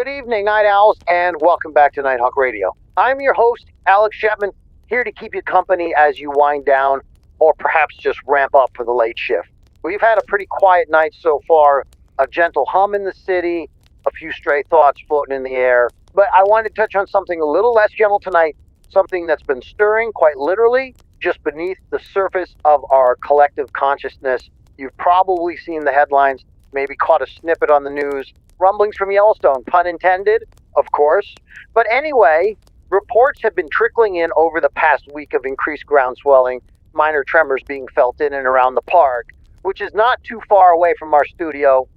Good evening, Night Owls, and welcome back to Nighthawk Radio. I'm your host, Alex Shepman, here to keep you company as you wind down, or perhaps just ramp up for the late shift. We've had a pretty quiet night so far, a gentle hum in the city, a few stray thoughts floating in the air, but I wanted to touch on something a little less gentle tonight, something that's been stirring, quite literally, just beneath the surface of our collective consciousness. You've probably seen the headlines, maybe caught a snippet on the news. Rumblings from Yellowstone, pun intended, of course. But anyway, reports have been trickling in over the past week of increased ground swelling, minor tremors being felt in and around the park, which is not too far away from our studio.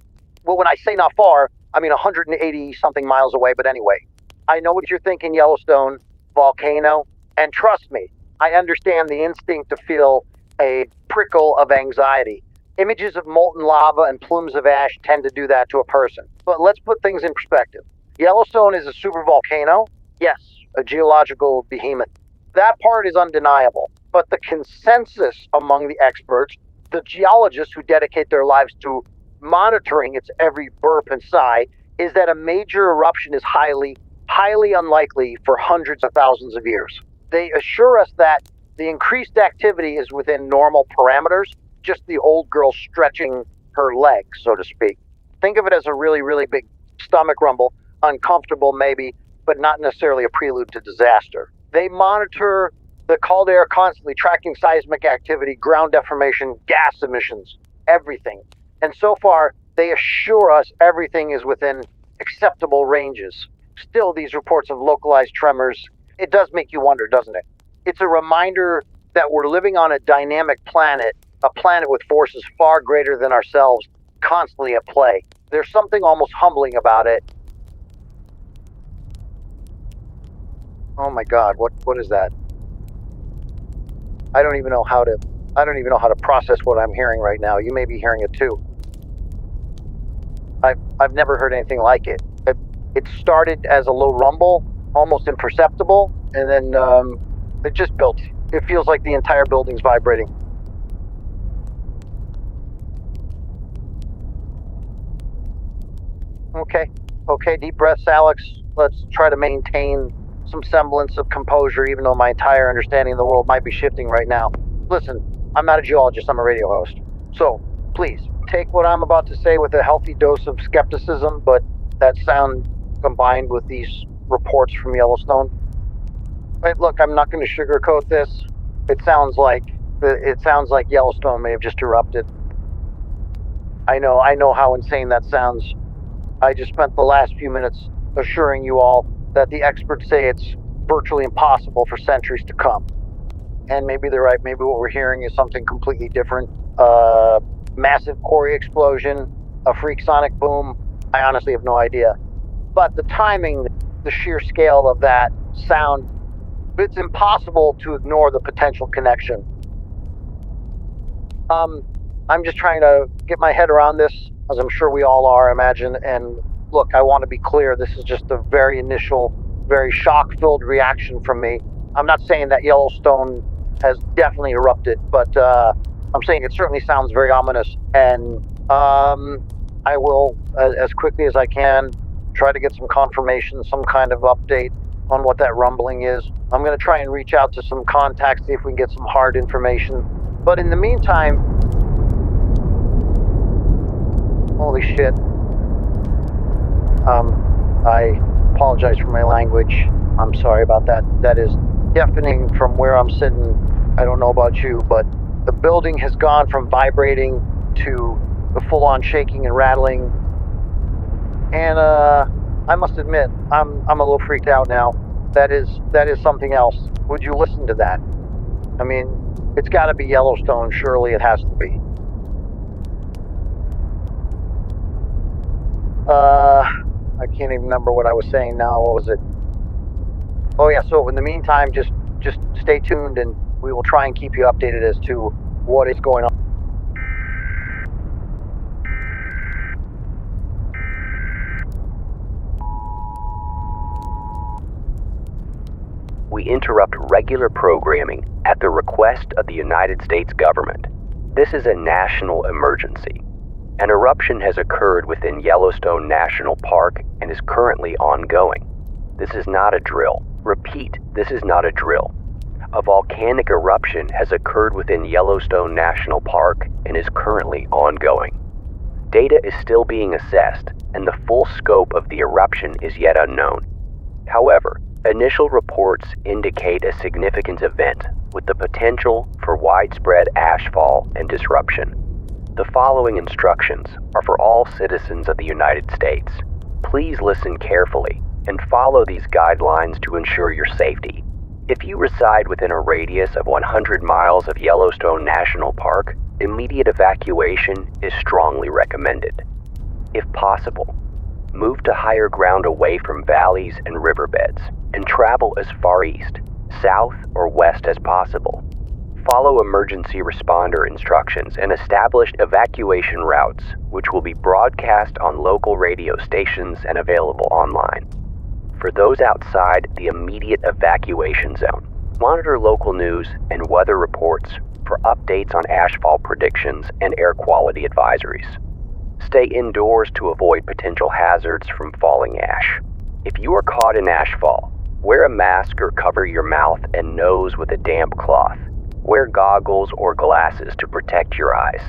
Well, when I say not far, I mean 180-something miles away, but anyway. I know what you're thinking, Yellowstone, volcano, and trust me, I understand the instinct to feel a prickle of anxiety. Images of molten lava and plumes of ash tend to do that to a person. But let's put things in perspective. Yellowstone is a supervolcano. Yes, a geological behemoth. That part is undeniable. But the consensus among the experts, the geologists who dedicate their lives to monitoring its every burp and sigh, is that a major eruption is highly unlikely for hundreds of thousands of years. They assure us that the increased activity is within normal parameters, just the old girl stretching her legs, so to speak. Think of it as a really, really big stomach rumble, uncomfortable maybe, but not necessarily a prelude to disaster. They monitor the caldera constantly, tracking seismic activity, ground deformation, gas emissions, everything. And so far, they assure us everything is within acceptable ranges. Still, these reports of localized tremors, it does make you wonder, doesn't it? It's a reminder that we're living on a dynamic planet, a planet with forces far greater than ourselves, constantly at play. There's something almost humbling about it. Oh my God, what is that? I don't even know how to process what I'm hearing right now. You may be hearing it too. I've never heard anything like it. It started as a low rumble, almost imperceptible, and then it just built. It feels like the entire building's vibrating. Okay, deep breaths, Alex. Let's try to maintain some semblance of composure, even though my entire understanding of the world might be shifting right now. Listen, I'm not a geologist, I'm a radio host. So, please, take what I'm about to say with a healthy dose of skepticism, but that sound combined with these reports from Yellowstone. Right, look, I'm not going to sugarcoat this. It sounds like Yellowstone may have just erupted. I know how insane that sounds. I just spent the last few minutes assuring you all that the experts say it's virtually impossible for centuries to come. And maybe they're right. Maybe what we're hearing is something completely different. Massive quarry explosion, a freak sonic boom. I honestly have no idea. But the timing, the sheer scale of that sound, it's impossible to ignore the potential connection. I'm just trying to get my head around this, as I'm sure we all are, I imagine. And look, I want to be clear, this is just a very initial, very shock-filled reaction from me. I'm not saying that Yellowstone has definitely erupted, but I'm saying it certainly sounds very ominous. And I will, as quickly as I can, try to get some confirmation, some kind of update on what that rumbling is. I'm going to try and reach out to some contacts, see if we can get some hard information. But in the meantime, holy shit. I apologize for my language. I'm sorry about that. That is deafening from where I'm sitting. I don't know about you, but the building has gone from vibrating to the full-on shaking and rattling. And I must admit, I'm a little freaked out now. That is something else. Would you listen to that? I mean, it's got to be Yellowstone. Surely it has to be. I can't even remember what I was saying now. What was it? Oh yeah, so in the meantime, just stay tuned and we will try and keep you updated as to what is going on. We interrupt regular programming at the request of the United States government. This is a national emergency. An eruption has occurred within Yellowstone National Park and is currently ongoing. This is not a drill. Repeat, this is not a drill. A volcanic eruption has occurred within Yellowstone National Park and is currently ongoing. Data is still being assessed, and the full scope of the eruption is yet unknown. However, initial reports indicate a significant event with the potential for widespread ashfall and disruption. The following instructions are for all citizens of the United States. Please listen carefully and follow these guidelines to ensure your safety. If you reside within a radius of 100 miles of Yellowstone National Park, immediate evacuation is strongly recommended. If possible, move to higher ground away from valleys and riverbeds and travel as far east, south, or west as possible. Follow emergency responder instructions and established evacuation routes, which will be broadcast on local radio stations and available online. For those outside the immediate evacuation zone, monitor local news and weather reports for updates on ashfall predictions and air quality advisories. Stay indoors to avoid potential hazards from falling ash. If you are caught in ashfall, wear a mask or cover your mouth and nose with a damp cloth. Wear goggles or glasses to protect your eyes.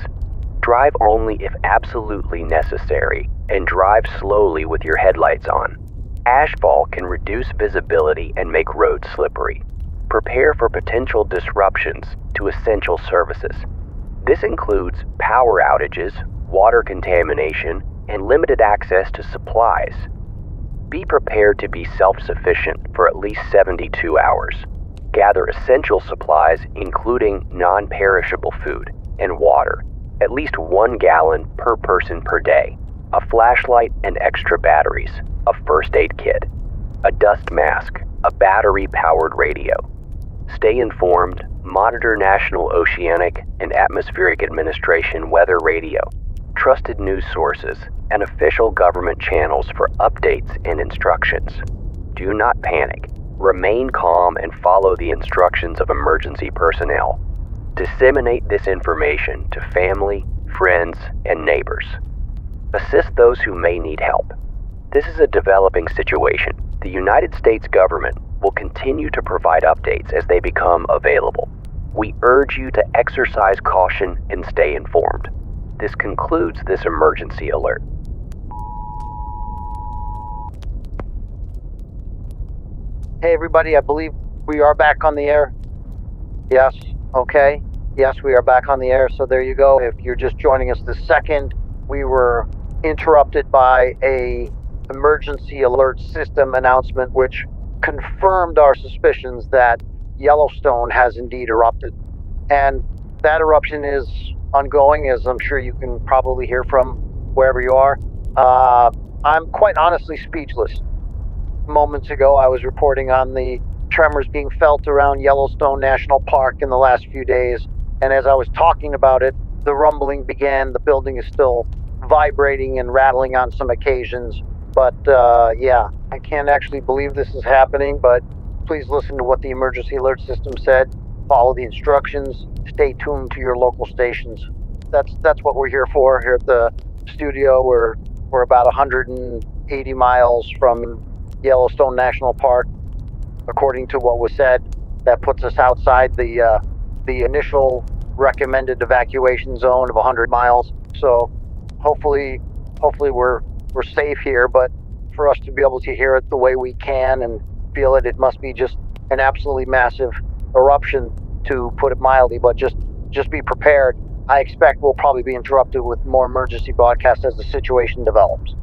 Drive only if absolutely necessary, and drive slowly with your headlights on. Ashfall can reduce visibility and make roads slippery. Prepare for potential disruptions to essential services. This includes power outages, water contamination, and limited access to supplies. Be prepared to be self-sufficient for at least 72 hours. Gather essential supplies, including non-perishable food and water, at least 1 gallon per person per day, a flashlight and extra batteries, a first aid kit, a dust mask, a battery-powered radio. Stay informed, monitor National Oceanic and Atmospheric Administration weather radio, trusted news sources, and official government channels for updates and instructions. Do not panic. Remain calm and follow the instructions of emergency personnel. Disseminate this information to family, friends, and neighbors. Assist those who may need help. This is a developing situation. The United States government will continue to provide updates as they become available. We urge you to exercise caution and stay informed. This concludes this emergency alert. Hey everybody, I believe we are back on the air. Yes, okay. Yes, we are back on the air, so there you go. If you're just joining us this second, we were interrupted by a emergency alert system announcement which confirmed our suspicions that Yellowstone has indeed erupted. And that eruption is ongoing, as I'm sure you can probably hear from wherever you are. I'm quite honestly speechless. Moments ago, I was reporting on the tremors being felt around Yellowstone National Park in the last few days, and as I was talking about it, the rumbling began. The building is still vibrating and rattling on some occasions, but yeah, I can't actually believe this is happening, but please listen to what the emergency alert system said, follow the instructions, stay tuned to your local stations. That's what we're here for here at the studio. We're about 180 miles from Yellowstone National Park, according to what was said. That puts us outside the initial recommended evacuation zone of 100 miles. So hopefully we're safe here, but for us to be able to hear it the way we can and feel it must be just an absolutely massive eruption, to put it mildly, but just be prepared. I expect we'll probably be interrupted with more emergency broadcasts as the situation develops.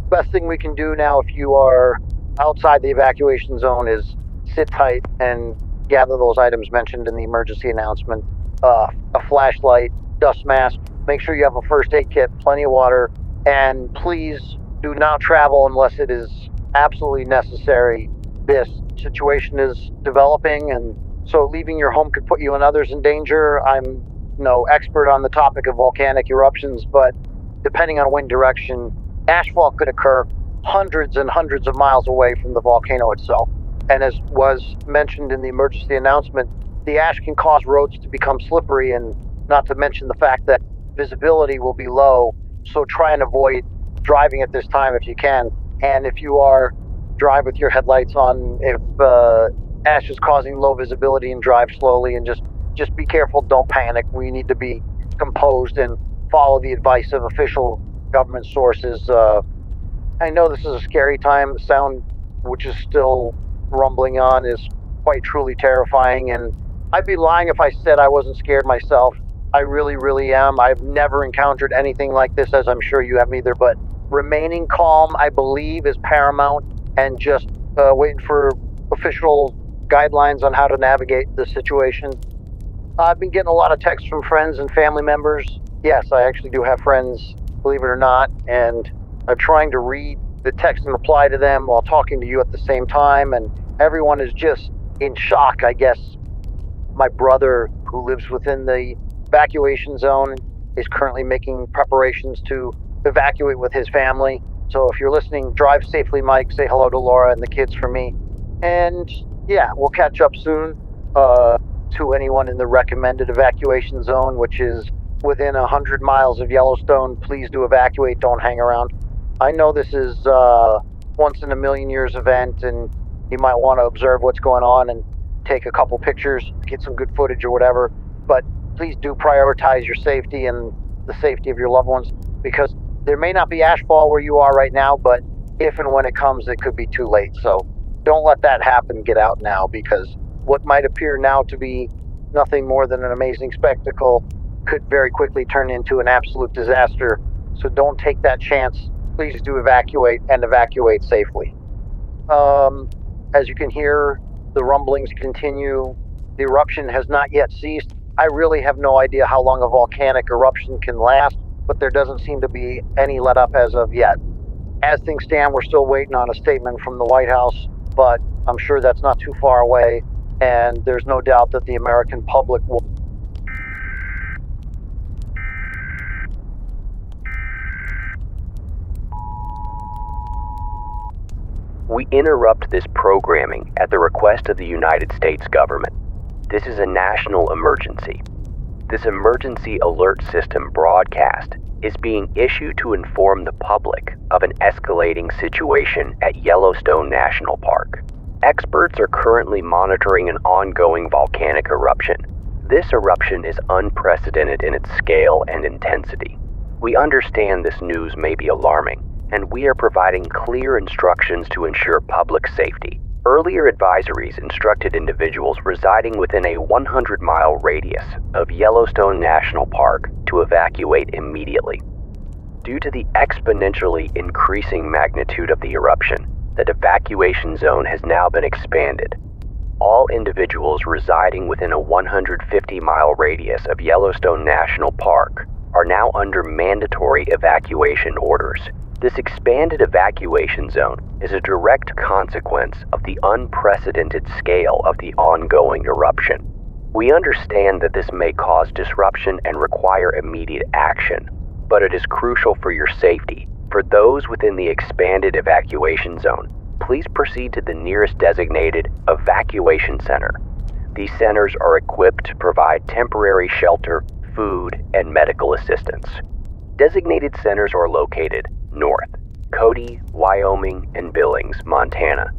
Best thing we can do now, if you are outside the evacuation zone, is sit tight and gather those items mentioned in the emergency announcement. A flashlight, dust mask, make sure you have a first aid kit, plenty of water, and please do not travel unless it is absolutely necessary. This situation is developing, and so leaving your home could put you and others in danger. I'm no expert on the topic of volcanic eruptions, but depending on wind direction, ashfall could occur hundreds and hundreds of miles away from the volcano itself. And as was mentioned in the emergency announcement, the ash can cause roads to become slippery, and not to mention the fact that visibility will be low so try and avoid driving at this time if you can. And if you are, drive with your headlights on. If ash is causing low visibility, and drive slowly, and just be careful. Don't panic. We need to be composed and follow the advice of official government sources. I know this is a scary time. The sound, which is still rumbling on, is quite truly terrifying, and I'd be lying if I said I wasn't scared myself. I really, really am. I've never encountered anything like this, as I'm sure you have either, but remaining calm, I believe, is paramount, and just waiting for official guidelines on how to navigate the situation. I've been getting a lot of texts from friends and family members. Yes, I actually do have friends, believe it or not, and I'm trying to read the text and reply to them while talking to you at the same time, and everyone is just in shock, I guess. My brother, who lives within the evacuation zone, is currently making preparations to evacuate with his family. So if you're listening, drive safely, Mike. Say hello to Laura and the kids for me. And yeah, we'll catch up soon. To anyone in the recommended evacuation zone, which is within 100 miles of Yellowstone, please do evacuate. Don't hang around. I know this is once in a million years event, and you might want to observe what's going on and take a couple pictures, get some good footage or whatever, but please do prioritize your safety and the safety of your loved ones, because there may not be ashfall where you are right now, but if and when it comes, it could be too late. So don't let that happen. Get out now, because what might appear now to be nothing more than an amazing spectacle could very quickly turn into an absolute disaster. So don't take that chance. Please do evacuate, and evacuate safely. As you can hear, the rumblings continue. The eruption has not yet ceased. I really have no idea how long a volcanic eruption can last, but there doesn't seem to be any let up as of yet. As things stand, we're still waiting on a statement from the White House, but I'm sure that's not too far away, and there's no doubt that the American public will. We interrupt this programming at the request of the United States government. This is a national emergency. This emergency alert system broadcast is being issued to inform the public of an escalating situation at Yellowstone National Park. Experts are currently monitoring an ongoing volcanic eruption. This eruption is unprecedented in its scale and intensity. We understand this news may be alarming, and we are providing clear instructions to ensure public safety. Earlier advisories instructed individuals residing within a 100-mile radius of Yellowstone National Park to evacuate immediately. Due to the exponentially increasing magnitude of the eruption, the evacuation zone has now been expanded. All individuals residing within a 150-mile radius of Yellowstone National Park are now under mandatory evacuation orders. This expanded evacuation zone is a direct consequence of the unprecedented scale of the ongoing eruption. We understand that this may cause disruption and require immediate action, but it is crucial for your safety. For those within the expanded evacuation zone, please proceed to the nearest designated evacuation center. These centers are equipped to provide temporary shelter, food, and medical assistance. Designated centers are located north, Cody, Wyoming, and Billings, Montana.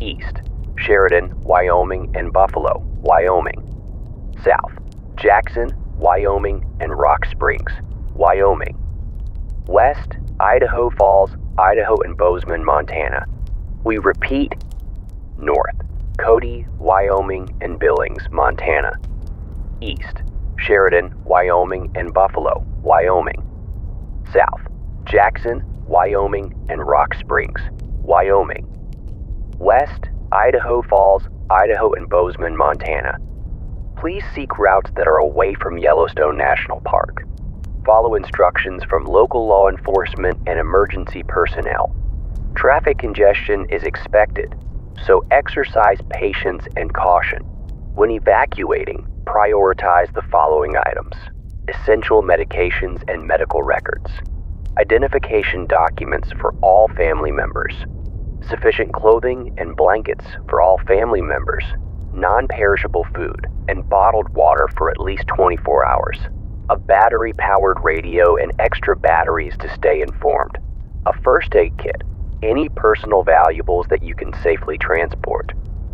East, Sheridan, Wyoming, and Buffalo, Wyoming. South, Jackson, Wyoming, and Rock Springs, Wyoming. West, Idaho Falls, Idaho, and Bozeman, Montana. We repeat, north, Cody, Wyoming, and Billings, Montana. East, Sheridan, Wyoming, and Buffalo, Wyoming. South, Jackson, Wyoming, and Rock Springs, Wyoming. West, Idaho Falls, Idaho, and Bozeman, Montana. Please seek routes that are away from Yellowstone National Park. Follow instructions from local law enforcement and emergency personnel. Traffic congestion is expected, so exercise patience and caution. When evacuating, prioritize the following items: essential medications and medical records, identification documents for all family members, sufficient clothing and blankets for all family members, non-perishable food, and bottled water for at least 24 hours. a battery-powered radio, and extra batteries to stay informed, a first aid kit, any personal valuables that you can safely transport.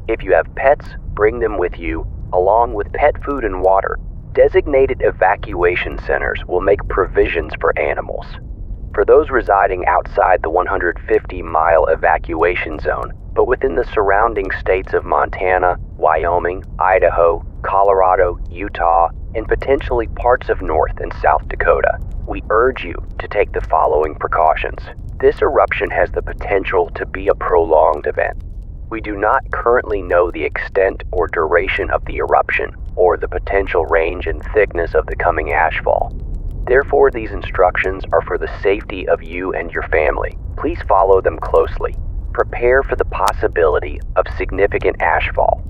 If you have pets, bring them with you, along with pet food and water. Designated evacuation centers will make provisions for animals. For those residing outside the 150-mile evacuation zone, but within the surrounding states of Montana, Wyoming, Idaho, Colorado, Utah, and potentially parts of North and South Dakota, we urge you to take the following precautions. This eruption has the potential to be a prolonged event. We do not currently know the extent or duration of the eruption or the potential range and thickness of the coming ashfall. Therefore, these instructions are for the safety of you and your family. Please follow them closely. Prepare for the possibility of significant ashfall.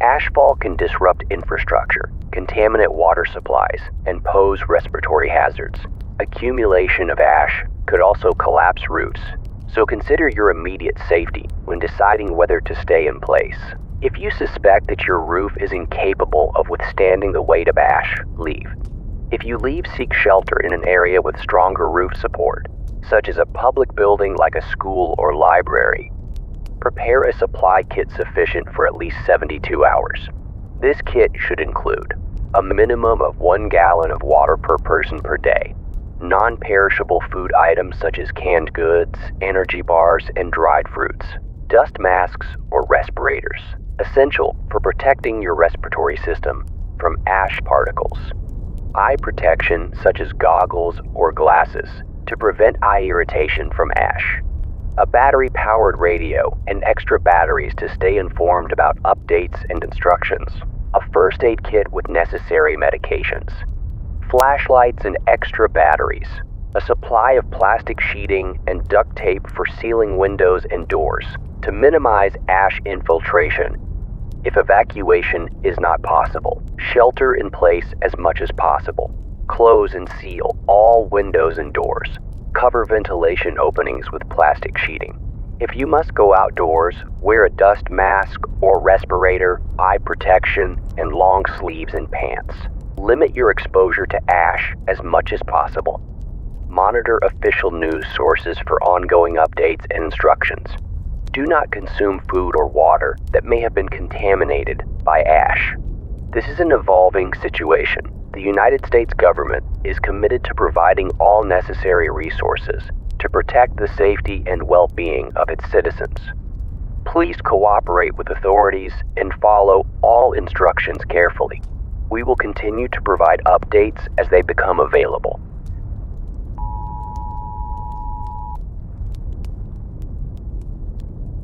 Ashfall can disrupt infrastructure, contaminate water supplies, and pose respiratory hazards. Accumulation of ash could also collapse roofs, so consider your immediate safety when deciding whether to stay in place. If you suspect that your roof is incapable of withstanding the weight of ash, leave. If you leave, seek shelter in an area with stronger roof support, such as a public building like a school or library. Prepare a supply kit sufficient for at least 72 hours. This kit should include a minimum of 1 gallon of water per person per day, non-perishable food items such as canned goods, energy bars, and dried fruits, dust masks or respirators, essential for protecting your respiratory system from ash particles, eye protection such as goggles or glasses to prevent eye irritation from ash, a battery-powered radio and extra batteries to stay informed about updates and instructions, a first aid kit with necessary medications, flashlights and extra batteries, a supply of plastic sheeting and duct tape for sealing windows and doors to minimize ash infiltration. If evacuation is not possible, shelter in place as much as possible. Close and seal all windows and doors. Cover ventilation openings with plastic sheeting. If you must go outdoors, wear a dust mask or respirator, eye protection, and long sleeves and pants. Limit your exposure to ash as much as possible. Monitor official news sources for ongoing updates and instructions. Do not consume food or water that may have been contaminated by ash. This is an evolving situation. The United States government is committed to providing all necessary resources to protect the safety and well-being of its citizens. Please cooperate with authorities and follow all instructions carefully. We will continue to provide updates as they become available.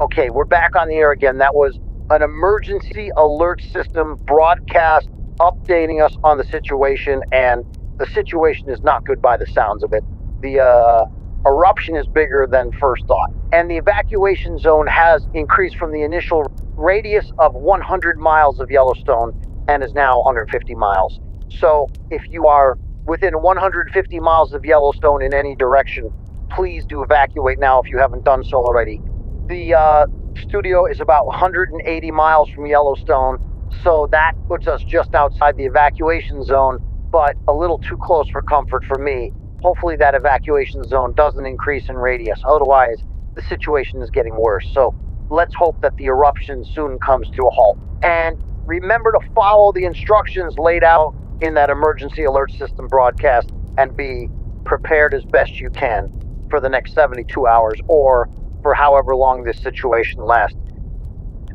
Okay, we're back on the air again. That was an emergency alert system broadcast updating us on the situation, and the situation is not good by the sounds of it. The eruption is bigger than first thought, and the evacuation zone has increased from the initial radius of 100 miles of Yellowstone and is now 150 miles. So if you are within 150 miles of Yellowstone in any direction, please do evacuate now if you haven't done so already. The studio is about 180 miles from Yellowstone, so that puts us just outside the evacuation zone, but a little too close for comfort for me. Hopefully that evacuation zone doesn't increase in radius, otherwise the situation is getting worse. So let's hope that the eruption soon comes to a halt. And remember to follow the instructions laid out in that emergency alert system broadcast and be prepared as best you can for the next 72 hours or for however long this situation lasts.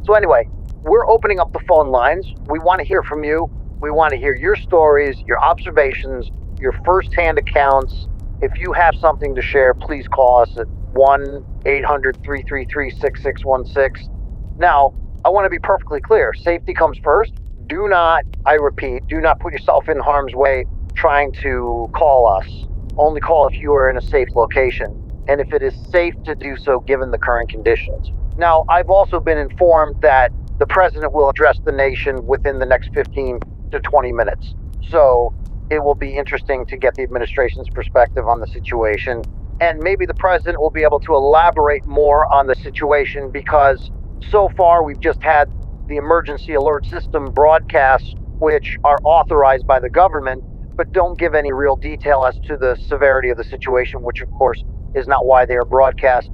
So anyway, we're opening up the phone lines. We want to hear from you. We want to hear your stories, your observations, your first-hand accounts. If you have something to share, please call us at 1-800-333-6616. Now, I want to be perfectly clear. Safety comes first. Do not, I repeat, do not put yourself in harm's way trying to call us. Only call if you are in a safe location, and if it is safe to do so given the current conditions. Now, I've also been informed that the president will address the nation within the next 15 to 20 minutes. So it will be interesting to get the administration's perspective on the situation. And maybe the president will be able to elaborate more on the situation, because so far we've just had the emergency alert system broadcasts, which are authorized by the government, but don't give any real detail as to the severity of the situation, which of course is not why they are broadcast.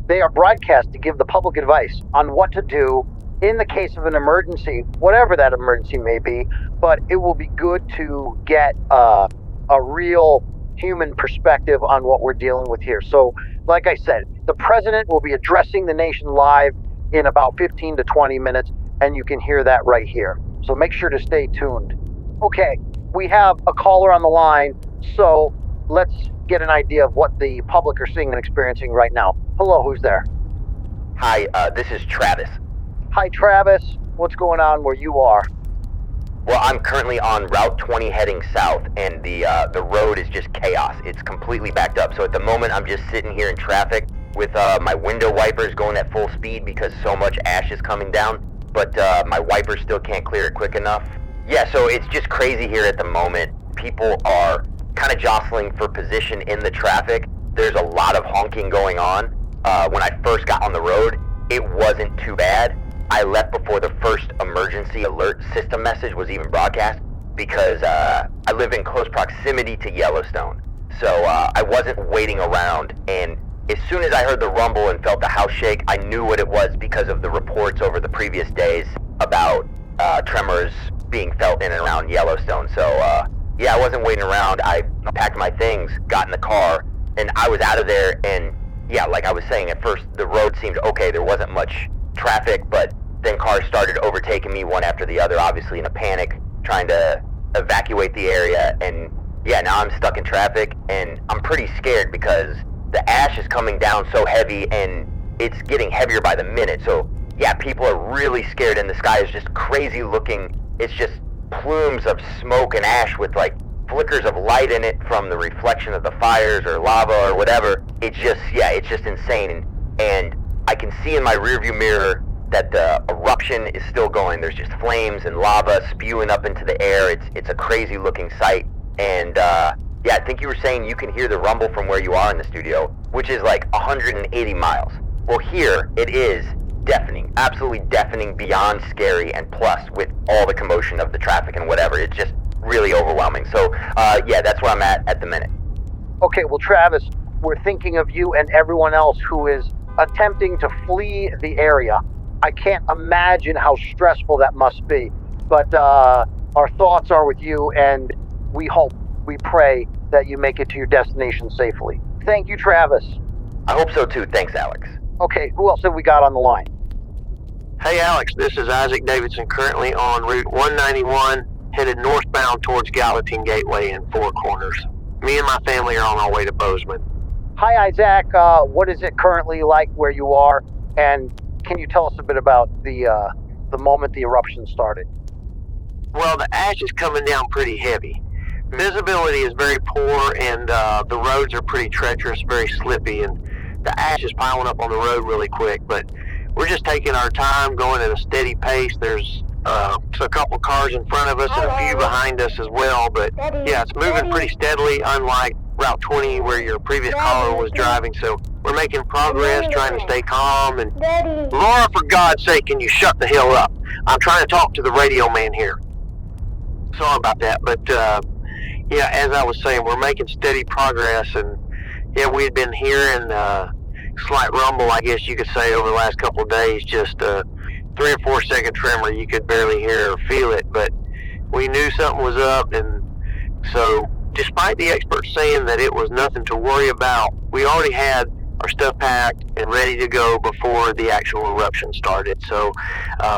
They are broadcast to give the public advice on what to do in the case of an emergency, whatever that emergency may be, but it will be good to get a real human perspective on what we're dealing with here. So, like I said, the president will be addressing the nation live in about 15 to 20 minutes, and you can hear that right here. So make sure to stay tuned. Okay, we have a caller on the line, so let's get an idea of what the public are seeing and experiencing right now. Hello, who's there? Hi, this is Travis. Hi, Travis. What's going on where you are? Well, I'm currently on Route 20 heading south, and the road is just chaos. It's completely backed up. So at the moment, I'm just sitting here in traffic with my window wipers going at full speed because so much ash is coming down, but my wipers still can't clear it quick enough. Yeah, so it's just crazy here at the moment. People are kind of jostling for position in the traffic. There's a lot of honking going on. When I first got on the road, it wasn't too bad. I left before the first emergency alert system message was even broadcast because I live in close proximity to Yellowstone. So I wasn't waiting around, and as soon as I heard the rumble and felt the house shake, I knew what it was because of the reports over the previous days about tremors being felt in and around Yellowstone. So yeah, I wasn't waiting around. I packed my things, got in the car, and I was out of there. And yeah, like I was saying, at first the road seemed okay. There wasn't much traffic, but then cars started overtaking me one after the other, obviously in a panic, trying to evacuate the area. And yeah, now I'm stuck in traffic, and I'm pretty scared because the ash is coming down so heavy, and it's getting heavier by the minute. So yeah, people are really scared, and the sky is just crazy looking. It's just plumes of smoke and ash with like flickers of light in it from the reflection of the fires or lava or whatever. It's just insane. And I can see in my rearview mirror that the eruption is still going. There's just flames and lava spewing up into the air. It's a crazy looking sight. And yeah, I think you were saying you can hear the rumble from where you are in the studio, which is like 180 miles. Well, here it is deafening, absolutely deafening, beyond scary, and plus with all the commotion of the traffic and whatever, it's just really overwhelming. So yeah, that's where I'm at the minute. Okay, well, Travis, we're thinking of you and everyone else who is attempting to flee the area. I can't imagine how stressful that must be, but our thoughts are with you, and we hope, we pray that you make it to your destination safely. Thank you, Travis. I hope so too. Thanks, Alex. Okay, who else have we got on the line? Hey Alex, this is Isaac Davidson, currently on Route 191, headed northbound towards Gallatin Gateway in Four Corners. Me and my family are on our way to Bozeman. Hi, Isaac. What is it currently like where you are? And can you tell us a bit about the moment the eruption started? Well, the ash is coming down pretty heavy. Visibility is very poor, and the roads are pretty treacherous, very slippy, and the ash is piling up on the road really quick. But we're just taking our time, going at a steady pace. There's a couple cars in front of us and a few behind us as well. But yeah, it's moving pretty steadily, unlike Route 20 where your previous caller was driving. So we're making progress, trying to stay calm. And Laura, for God's sake, can you shut the hell up? I'm trying to talk to the radio man here. Sorry about that, but yeah, as I was saying, we're making steady progress, and yeah, we had been hearing slight rumble, I guess you could say, over the last couple of days, just a 3 or 4 second tremor. You could barely hear or feel it, but we knew something was up. And so despite the experts saying that it was nothing to worry about, we already had our stuff packed and ready to go before the actual eruption started. So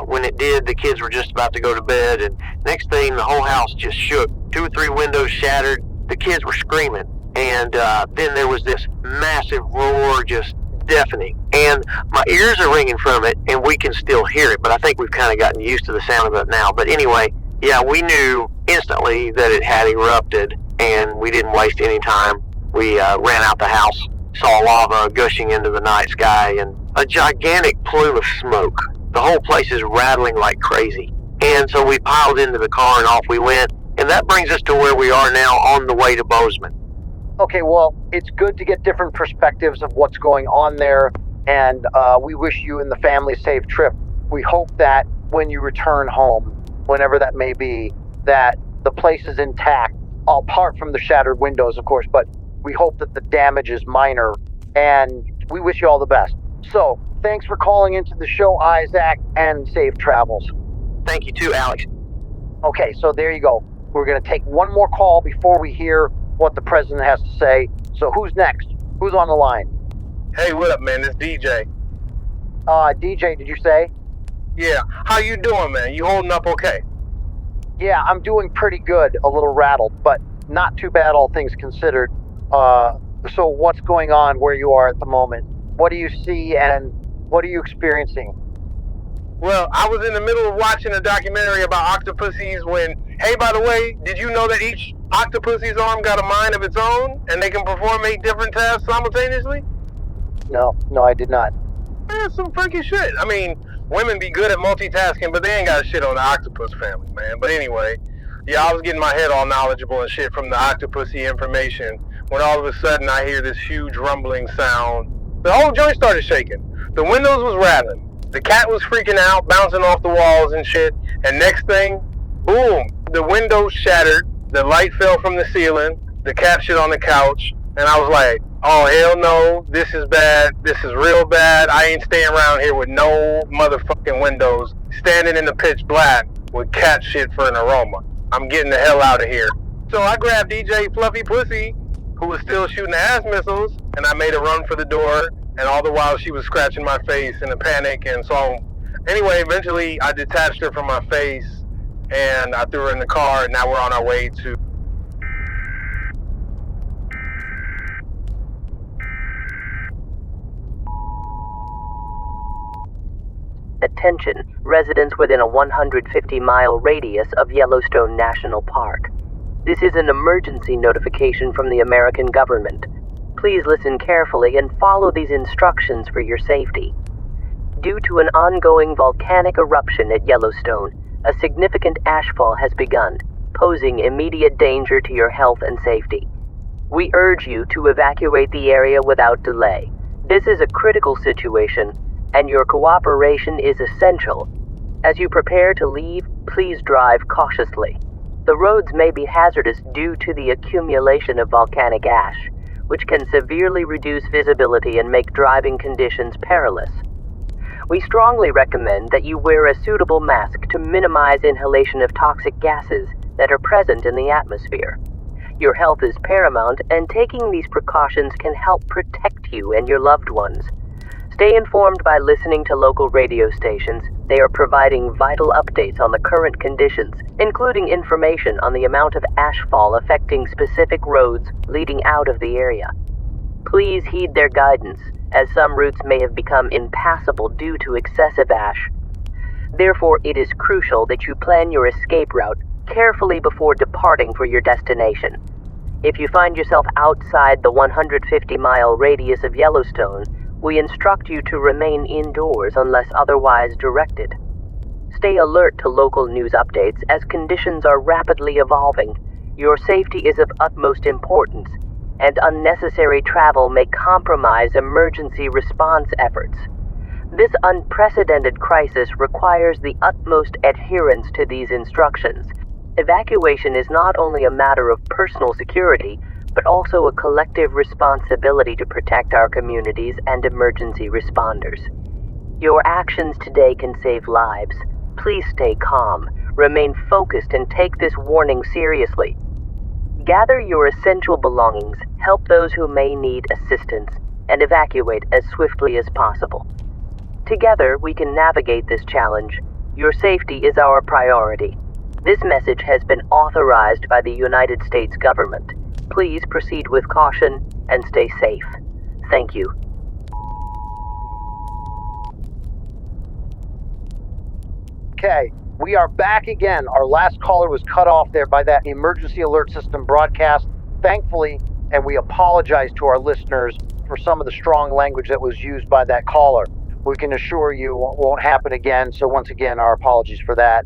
when it did, the kids were just about to go to bed, and next thing, the whole house just shook. 2 or 3 windows shattered. The kids were screaming, and then there was this massive roar, just deafening, and my ears are ringing from it, and we can still hear it, but I think we've kind of gotten used to the sound of it now. But anyway, yeah, we knew instantly that it had erupted, and we didn't waste any time. We ran out the house, saw lava gushing into the night sky, and a gigantic plume of smoke. The whole place is rattling like crazy, and so we piled into the car and off we went, and that brings us to where we are now, on the way to Bozeman. Okay, well, it's good to get different perspectives of what's going on there, and we wish you and the family a safe trip. We hope that when you return home, whenever that may be, that the place is intact apart from the shattered windows, of course, but we hope that the damage is minor, and we wish you all the best. So, thanks for calling into the show, Isaac, and safe travels. Thank you too, Alex. Okay, so there you go. We're going to take one more call before we hear what the president has to say. So who's next? Who's on the line? Hey, what up, man? It's DJ. DJ, did you say? Yeah, how you doing, man? You holding up okay? Yeah, I'm doing pretty good. A little rattled, but not too bad, all things considered. So what's going on where you are at the moment? What do you see and what are you experiencing? Well, I was in the middle of watching a documentary about octopuses when, hey, by the way, did you know that each octopus's arm got a mind of its own and they can perform 8 different tasks simultaneously? No, I did not. That's some freaky shit. I mean, women be good at multitasking, but they ain't got shit on the octopus family, man. But anyway, yeah, I was getting my head all knowledgeable and shit from the octopusy information when all of a sudden I hear this huge rumbling sound. The whole joint started shaking. The windows was rattling. The cat was freaking out, bouncing off the walls and shit. And next thing, boom, the window shattered. The light fell from the ceiling. The cat shit on the couch. And I was like, oh, hell no, this is bad. This is real bad. I ain't staying around here with no motherfucking windows, standing in the pitch black with cat shit for an aroma. I'm getting the hell out of here. So I grabbed DJ Fluffy Pussy, who was still shooting ass missiles, and I made a run for the door, and all the while she was scratching my face in a panic, and so anyway, eventually I detached her from my face, and I threw her in the car, and now we're on our way to... Attention, residents within a 150-mile radius of Yellowstone National Park. This is an emergency notification from the American government. Please listen carefully and follow these instructions for your safety. Due to an ongoing volcanic eruption at Yellowstone, a significant ashfall has begun, posing immediate danger to your health and safety. We urge you to evacuate the area without delay. This is a critical situation, and your cooperation is essential. As you prepare to leave, please drive cautiously. The roads may be hazardous due to the accumulation of volcanic ash, which can severely reduce visibility and make driving conditions perilous. We strongly recommend that you wear a suitable mask to minimize inhalation of toxic gases that are present in the atmosphere. Your health is paramount, and taking these precautions can help protect you and your loved ones. Stay informed by listening to local radio stations. They are providing vital updates on the current conditions, including information on the amount of ashfall affecting specific roads leading out of the area. Please heed their guidance, as some routes may have become impassable due to excessive ash. Therefore, it is crucial that you plan your escape route carefully before departing for your destination. If you find yourself outside the 150-mile radius of Yellowstone, we instruct you to remain indoors unless otherwise directed. Stay alert to local news updates as conditions are rapidly evolving. Your safety is of utmost importance, and unnecessary travel may compromise emergency response efforts. This unprecedented crisis requires the utmost adherence to these instructions. Evacuation is not only a matter of personal security, but also a collective responsibility to protect our communities and emergency responders. Your actions today can save lives. Please stay calm, remain focused, and take this warning seriously. Gather your essential belongings, help those who may need assistance, and evacuate as swiftly as possible. Together, we can navigate this challenge. Your safety is our priority. This message has been authorized by the United States government. Please proceed with caution and stay safe. Thank you. Okay, we are back again. Our last caller was cut off there by that emergency alert system broadcast, thankfully, and we apologize to our listeners for some of the strong language that was used by that caller. We can assure you it won't happen again, so once again, our apologies for that.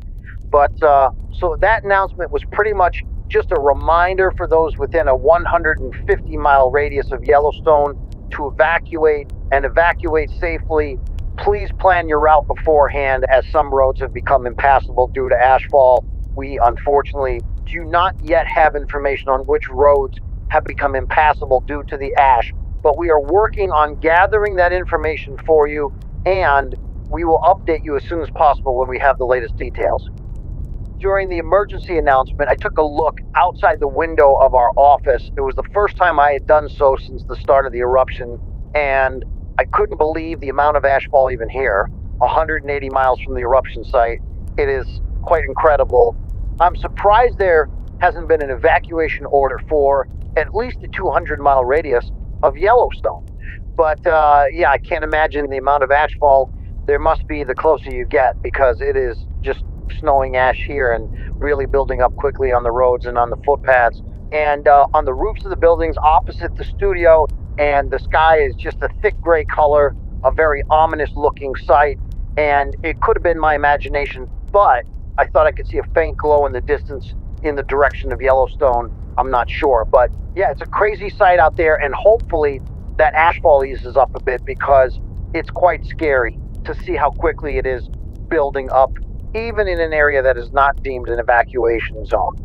But, so that announcement was pretty much just a reminder for those within a 150-mile radius of Yellowstone to evacuate and evacuate safely. Please plan your route beforehand, as some roads have become impassable due to ashfall. We unfortunately do not yet have information on which roads have become impassable due to the ash, but we are working on gathering that information for you, and we will update you as soon as possible when we have the latest details. During the emergency announcement, I took a look outside the window of our office. It was the first time I had done so since the start of the eruption, and I couldn't believe the amount of ashfall even here. 180 miles from the eruption site. It is quite incredible. I'm surprised there hasn't been an evacuation order for at least a 200-mile radius of Yellowstone. But yeah, I can't imagine the amount of ashfall there must be the closer you get, because it is just snowing ash here and really building up quickly on the roads and on the footpaths and on the roofs of the buildings opposite the studio, and the sky is just a thick gray color, a very ominous looking sight, and it could have been my imagination, but I thought I could see a faint glow in the distance in the direction of Yellowstone. I'm not sure, but yeah, it's a crazy sight out there, and hopefully that ashfall eases up a bit, because it's quite scary to see how quickly it is building up, even in an area that is not deemed an evacuation zone.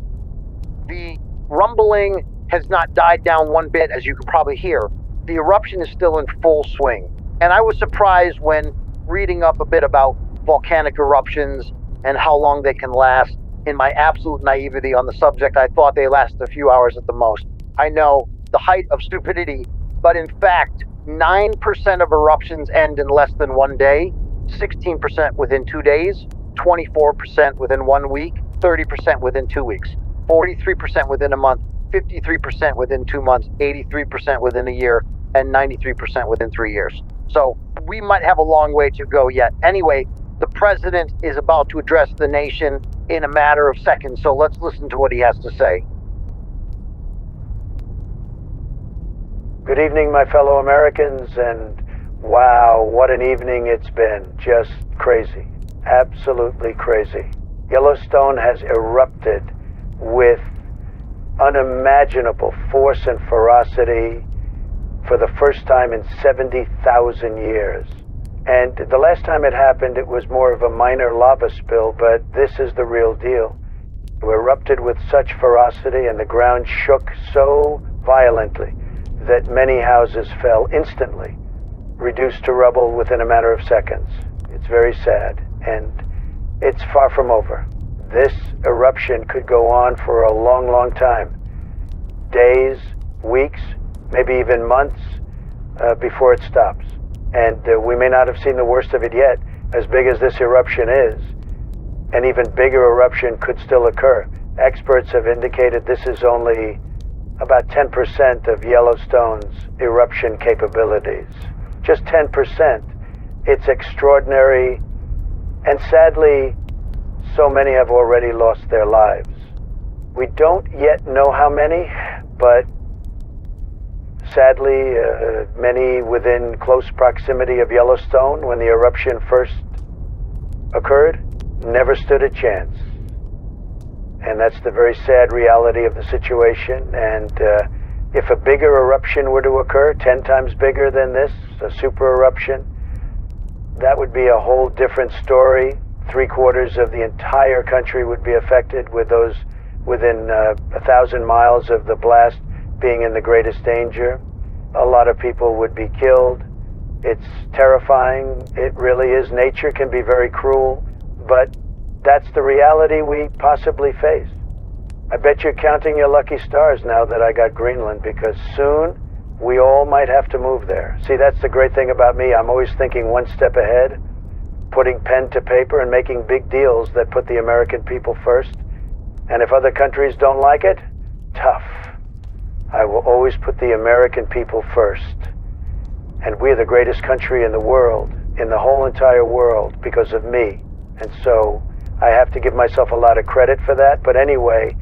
The rumbling has not died down one bit, as you can probably hear. The eruption is still in full swing. And I was surprised when reading up a bit about volcanic eruptions and how long they can last. In my absolute naivety on the subject, I thought they lasted a few hours at the most. I know, the height of stupidity, but in fact, 9% of eruptions end in less than 1 day, 16% within 2 days, 24% within 1 week, 30% within 2 weeks, 43% within a month, 53% within 2 months, 83% within a year, and 93% within 3 years. So we might have a long way to go yet. Anyway, the president is about to address the nation in a matter of seconds, so let's listen to what he has to say. Good evening, my fellow Americans, and wow, what an evening it's been. Just crazy. Absolutely crazy. Yellowstone has erupted with unimaginable force and ferocity for the first time in 70,000 years. And the last time it happened, it was more of a minor lava spill, but this is the real deal. It erupted with such ferocity, and the ground shook so violently that many houses fell instantly, reduced to rubble within a matter of seconds. It's very sad, and it's far from over. This eruption could go on for a long, long time. Days, weeks, maybe even months before it stops. And we may not have seen the worst of it yet. As big as this eruption is, an even bigger eruption could still occur. Experts have indicated this is only about 10% of Yellowstone's eruption capabilities. Just 10%. It's extraordinary, and sadly, so many have already lost their lives. We don't yet know how many, but sadly, many within close proximity of Yellowstone when the eruption first occurred never stood a chance. And that's the very sad reality of the situation. And if a bigger eruption were to occur, 10 times bigger than this, a super eruption, that would be a whole different story. 3/4 of the entire country would be affected, with those within 1,000 miles of the blast being in the greatest danger. A lot of people would be killed. It's terrifying. It really is. Nature can be very cruel, but that's the reality we possibly face. I bet you're counting your lucky stars now that I got Greenland, because soon we all might have to move there. See, that's the great thing about me. I'm always thinking one step ahead, putting pen to paper and making big deals that put the American people first. And if other countries don't like it, tough. I will always put the American people first. And we're the greatest country in the world, in the whole entire world, because of me. And so I have to give myself a lot of credit for that. But anyway,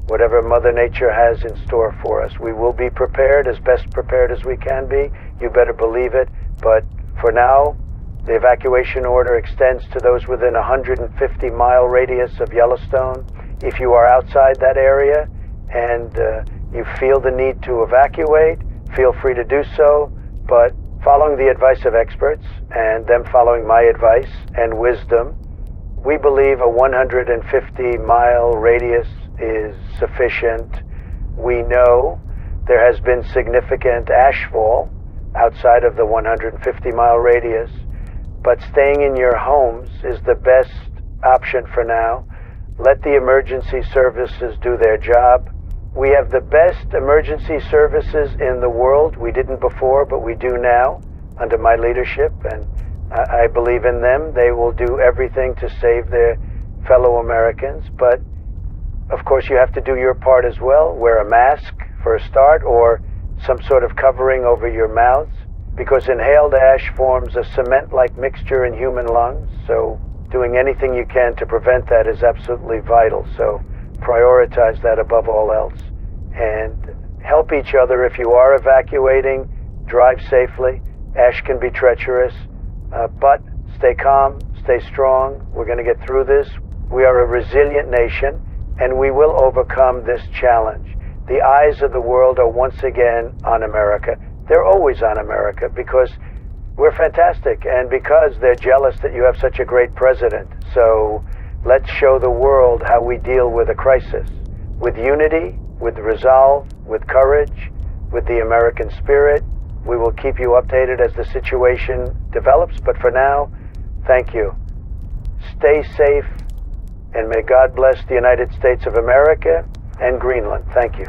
whatever Mother Nature has in store for us, we will be prepared, as best prepared as we can be. You better believe it. But for now, the evacuation order extends to those within a 150-mile radius of Yellowstone. If you are outside that area and you feel the need to evacuate, feel free to do so, but following the advice of experts and them following my advice and wisdom, we believe a 150-mile radius is sufficient. We know there has been significant ashfall outside of the 150-mile radius, but staying in your homes is the best option for now. Let the emergency services do their job. We have the best emergency services in the world. We didn't before, but we do now under my leadership, and I believe in them. They will do everything to save their fellow Americans, but of course you have to do your part as well. Wear a mask for a start, or some sort of covering over your mouths, because inhaled ash forms a cement-like mixture in human lungs, so doing anything you can to prevent that is absolutely vital. So prioritize that above all else, and help each other. If you are evacuating, drive safely. Ash can be treacherous, but stay calm, stay strong. We're going to get through this. We are a resilient nation, and we will overcome this challenge. The eyes of the world are once again on America. They're always on America because we're fantastic, and because they're jealous that you have such a great president. So let's show the world how we deal with a crisis. With unity, with resolve, with courage, with the American spirit. We will keep you updated as the situation develops, but for now, thank you. Stay safe, and may God bless the United States of America and Greenland. Thank you.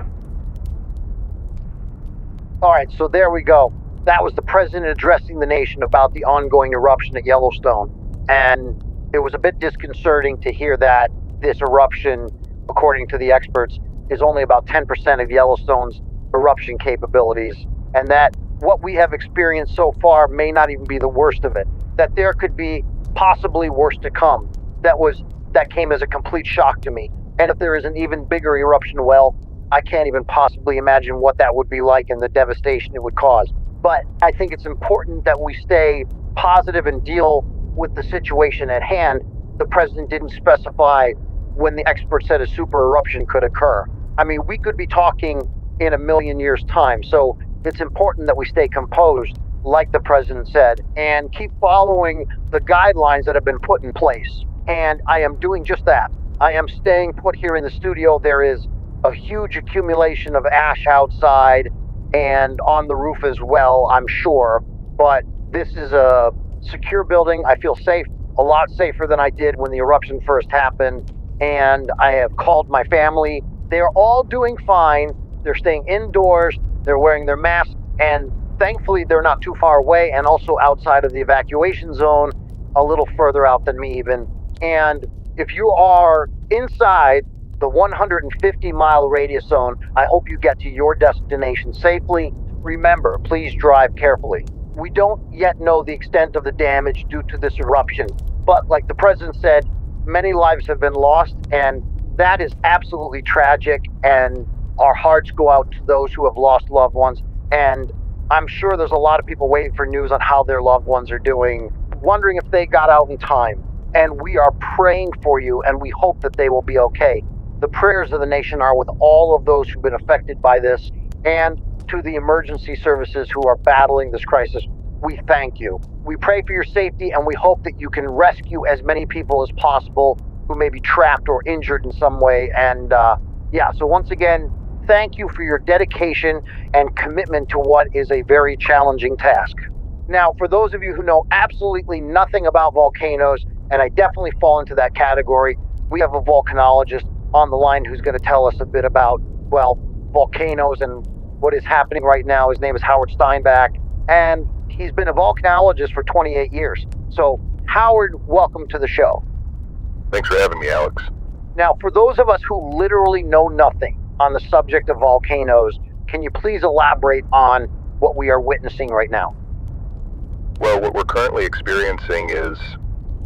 All right, so there we go. That was the president addressing the nation about the ongoing eruption at Yellowstone. And it was a bit disconcerting to hear that this eruption, according to the experts, is only about 10% of Yellowstone's eruption capabilities, and that what we have experienced so far may not even be the worst of it, that there could be possibly worse to come. That came as a complete shock to me. And if there is an even bigger eruption, well, I can't even possibly imagine what that would be like and the devastation it would cause. But I think it's important that we stay positive and deal with the situation at hand. The president didn't specify when the expert said a super eruption could occur. I mean, we could be talking in a million years' time, so it's important that we stay composed, like the president said, and keep following the guidelines that have been put in place. And I am doing just that. I am staying put here in the studio. There is a huge accumulation of ash outside and on the roof as well, I'm sure. But this is a secure building. I feel safe, a lot safer than I did when the eruption first happened. And I have called my family. They're all doing fine. They're staying indoors. They're wearing their masks. And thankfully, they're not too far away and also outside of the evacuation zone, a little further out than me even. And if you are inside the 150-mile radius zone, I hope you get to your destination safely. Remember, please drive carefully. We don't yet know the extent of the damage due to this eruption, but like the president said, many lives have been lost, and that is absolutely tragic, and our hearts go out to those who have lost loved ones. And I'm sure there's a lot of people waiting for news on how their loved ones are doing, wondering if they got out in time. And we are praying for you, and we hope that they will be okay. The prayers of the nation are with all of those who've been affected by this, and to the emergency services who are battling this crisis. We thank you. We pray for your safety, and we hope that you can rescue as many people as possible who may be trapped or injured in some way. And so once again, thank you for your dedication and commitment to what is a very challenging task. Now, for those of you who know absolutely nothing about volcanoes, and I definitely fall into that category, we have a volcanologist on the line who's going to tell us a bit about, well, volcanoes and what is happening right now. His name is Howard Steinbach, and he's been a volcanologist for 28 years. So, Howard, welcome to the show. Thanks for having me, Alex. Now, for those of us who literally know nothing on the subject of volcanoes, can you please elaborate on what we are witnessing right now? Well, what we're currently experiencing is,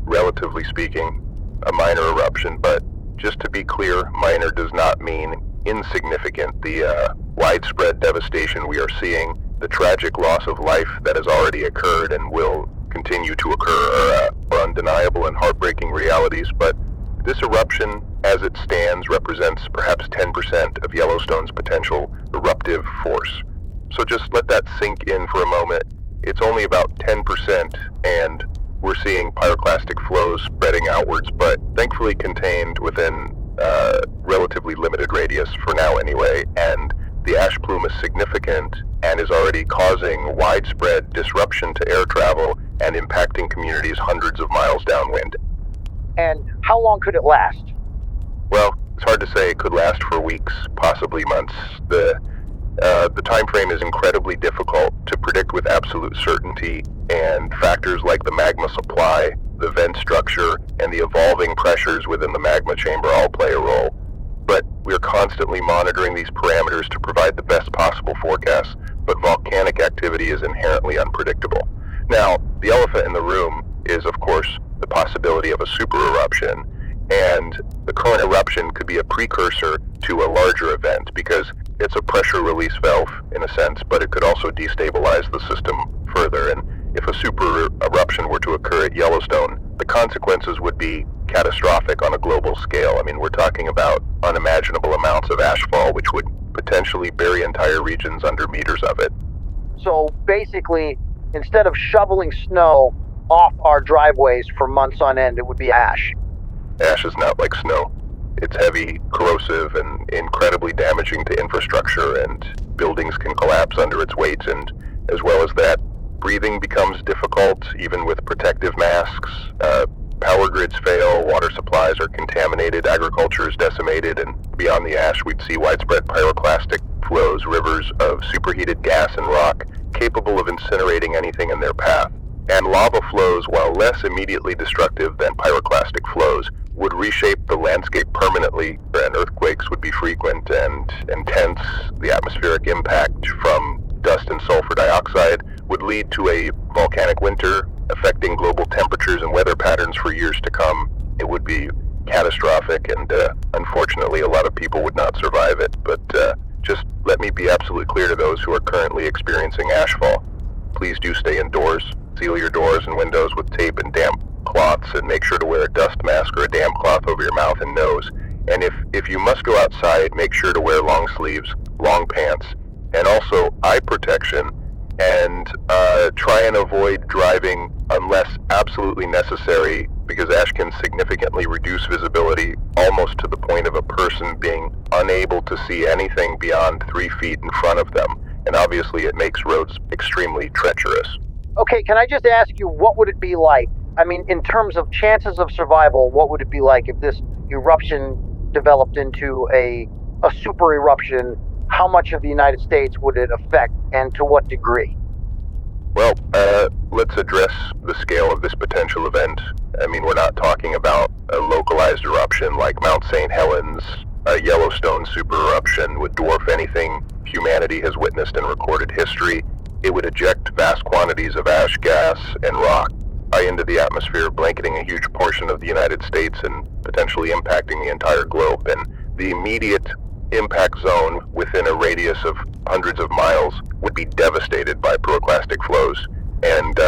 relatively speaking, a minor eruption, but just to be clear, minor does not mean insignificant. The widespread devastation we are seeing, the tragic loss of life that has already occurred and will continue to occur are undeniable and heartbreaking realities, but this eruption, as it stands, represents perhaps 10% of Yellowstone's potential eruptive force. So just let that sink in for a moment. It's only about 10%, and we're seeing pyroclastic flows spreading outwards, but thankfully contained within relatively limited radius for now anyway, and the ash plume is significant and is already causing widespread disruption to air travel and impacting communities hundreds of miles downwind. And how long could it last? Well, it's hard to say. It could last for weeks, possibly months. The time frame is incredibly difficult to predict with absolute certainty, and factors like the magma supply, the vent structure, and the evolving pressures within the magma chamber all play a role. But we're constantly monitoring these parameters to provide the best possible forecasts, but volcanic activity is inherently unpredictable. Now, the elephant in the room is, of course, the possibility of a super eruption, and the current eruption could be a precursor to a larger event because it's a pressure release valve in a sense, but it could also destabilize the system further. And if a super eruption were to occur at Yellowstone, the consequences would be catastrophic on a global scale. I mean, we're talking about unimaginable amounts of ashfall, which would potentially bury entire regions under meters of it. So basically, instead of shoveling snow off our driveways for months on end, it would be ash. Ash is not like snow. It's heavy, corrosive, and incredibly damaging to infrastructure, and buildings can collapse under its weight, and as well as that, breathing becomes difficult, even with protective masks. Power grids fail, water supplies are contaminated, agriculture is decimated, and beyond the ash, we'd see widespread pyroclastic flows, rivers of superheated gas and rock, capable of incinerating anything in their path. And lava flows, while less immediately destructive than pyroclastic flows, would reshape the landscape permanently, and earthquakes would be frequent and intense. The atmospheric impact from dust and sulfur dioxide would lead to a volcanic winter, affecting global temperatures and weather patterns for years to come. It would be catastrophic, and unfortunately a lot of people would not survive it. But just let me be absolutely clear to those who are currently experiencing ashfall. Please do stay indoors. Seal your doors and windows with tape and damp cloths, and make sure to wear a dust mask or a damp cloth over your mouth and nose. And if you must go outside, make sure to wear long sleeves, long pants, and also eye protection, and try and avoid driving unless absolutely necessary, because ash can significantly reduce visibility almost to the point of a person being unable to see anything beyond 3 feet in front of them. And obviously it makes roads extremely treacherous. Okay, can I just ask you, what would it be like? I mean, in terms of chances of survival, what would it be like if this eruption developed into a super eruption? How much of the United States would it affect, and to what degree? Well, let's address the scale of this potential event. I mean, we're not talking about a localized eruption like Mount St. Helens. A Yellowstone super eruption would dwarf anything humanity has witnessed in recorded history. It would eject vast quantities of ash, gas, and rock high into the atmosphere, blanketing a huge portion of the United States and potentially impacting the entire globe. And the immediate impact zone within a radius of hundreds of miles would be devastated by pyroclastic flows and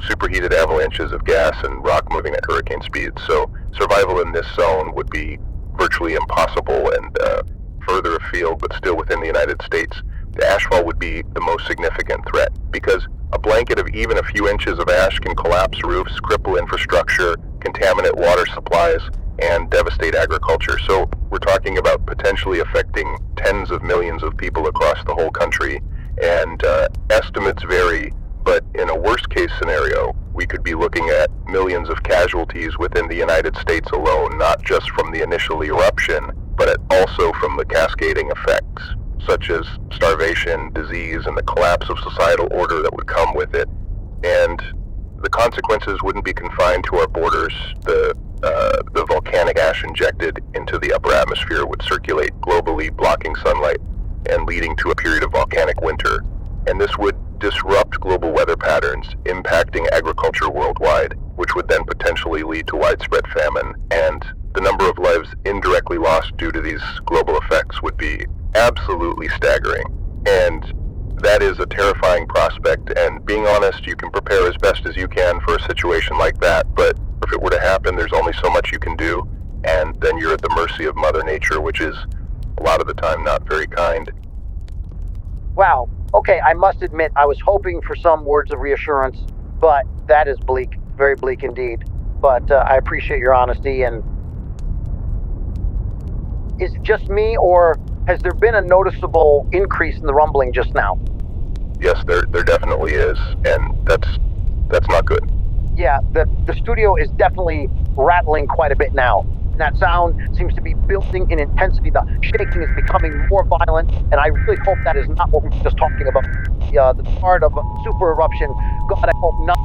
superheated avalanches of gas and rock moving at hurricane speed. So survival in this zone would be virtually impossible, and further afield, but still within the United States, the ashfall would be the most significant threat, because a blanket of even a few inches of ash can collapse roofs, cripple infrastructure, contaminate water supplies, and devastate agriculture. So we're talking about potentially affecting tens of millions of people across the whole country, and estimates vary, but in a worst case scenario, we could be looking at millions of casualties within the United States alone, not just from the initial eruption, but also from the cascading effects, such as starvation, disease, and the collapse of societal order that would come with it. And the consequences wouldn't be confined to our borders. The volcanic ash injected into the upper atmosphere would circulate globally, blocking sunlight and leading to a period of volcanic winter. And this would disrupt global weather patterns, impacting agriculture worldwide, which would then potentially lead to widespread famine. And the number of lives indirectly lost due to these global effects would be absolutely staggering. And that is a terrifying prospect, and being honest, you can prepare as best as you can for a situation like that, but if it were to happen, there's only so much you can do, and then you're at the mercy of Mother Nature, which is a lot of the time not very kind. Wow. Okay, I must admit, I was hoping for some words of reassurance, but that is bleak, very bleak indeed. But I appreciate your honesty, and Is it just me, or has there been a noticeable increase in the rumbling just now? Yes, there definitely is, and that's not good. Yeah, the studio is definitely rattling quite a bit now. That sound seems to be building in intensity. The shaking is becoming more violent, and I really hope that is not what we were just talking about. The start of a super eruption. God, I hope not.